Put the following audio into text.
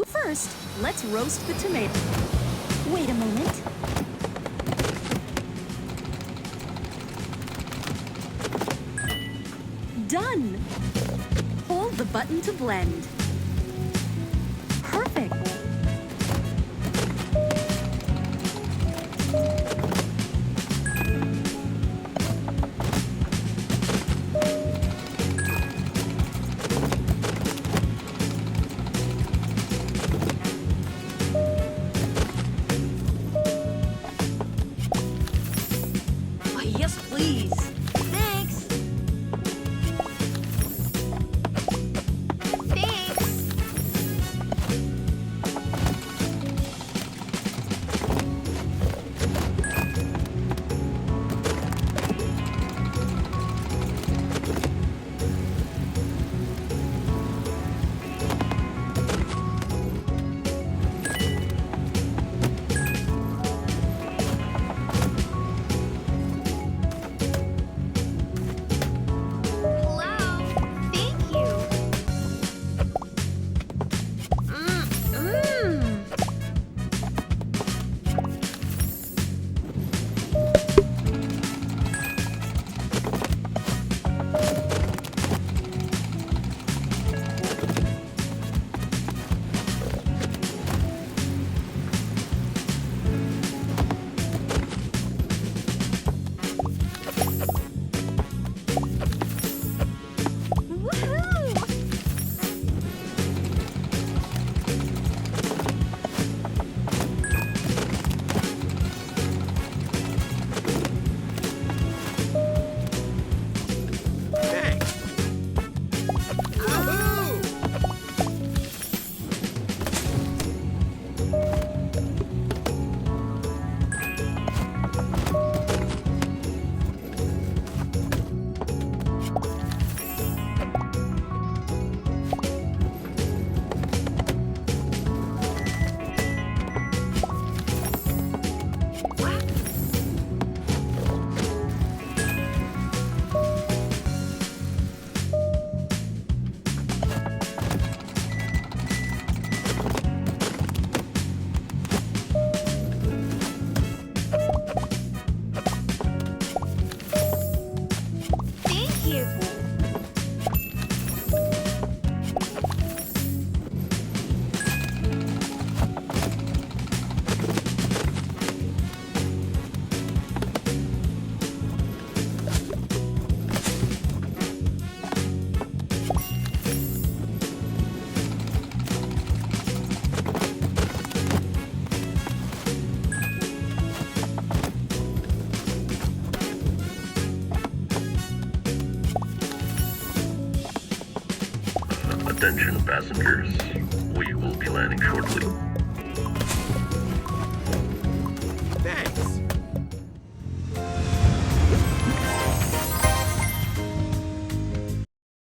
First, let's roast the tomato. Wait a moment. Done! Hold the button to blend. Perfect! Yes, please. Thanks. Thanks. Hello. Thank you. Mmm. Woohoo! Thanks. Woohoo! Thank you. Attention passengers, we will be landing shortly.